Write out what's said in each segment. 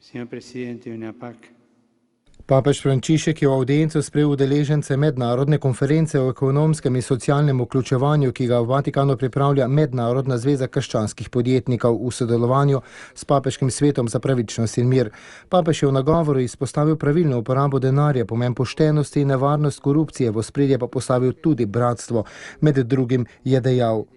Signor Presidente, UNAPAC. Papež Frančišek je v avdiencu sprejel udeležence mednarodne konference o ekonomskem in socialnem vključevanju, ki ga v Vatikanu pripravlja Mednarodna zveza krščanskih podjetnikov v sodelovanju s Papeškim svetom za pravičnost in mir. Papež je v nagovoru izpostavil pravilno uporabo denarja, pomen poštenosti in nevarnost korupcije, v ospredje pa postavil tudi bratstvo. Med drugim je dejal: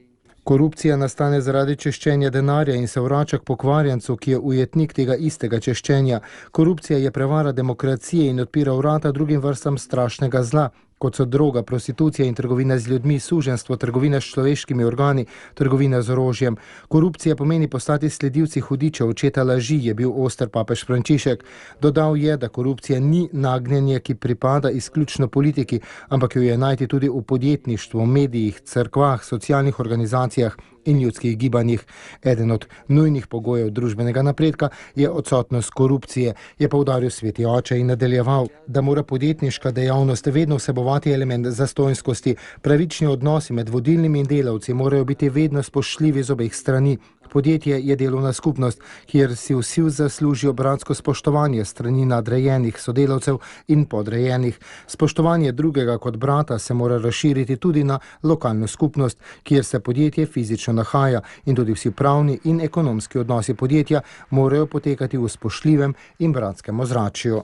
korupcija nastane zaradi češčenja denarja in se vrača k pokvarjencu, ki je ujetnik tega istega češčenja. Korupcija je prevara demokracije in odpira vrata drugim vrstam strašnega zla, kot so droga, prostitucija in trgovina z ljudmi, suženjstvo, trgovina s človeškimi organi, trgovina z orožjem. Korupcija pomeni postati sledilci hudičev, očeta laži, je bil oster papež Frančišek. Dodal je, da korupcija ni nagnjenje, ki pripada izključno politiki, ampak jo je najti tudi v podjetništvu, medijih, cerkvah, socialnih organizacijah in ljudskih gibanjih. Eden od nujnih pogojev družbenega napredka je odsotnost korupcije, je poudaril sveti oče in nadaljeval, da mora podjetniška dejavnost vedno vsebovati element zastonjskosti. Pravični odnosi med vodilnimi in delavci morajo biti vedno spoštljivi z obeh strani. Podjetje je delovna skupnost, kjer si vsi zaslužijo bratsko spoštovanje strani nadrejenih sodelavcev in podrejenih. Spoštovanje drugega kot brata se mora razširiti tudi na lokalno skupnost, kjer se podjetje fizično nahaja, in tudi vsi pravni in ekonomski odnosi podjetja morajo potekati v spoštljivem in bratskem ozračju.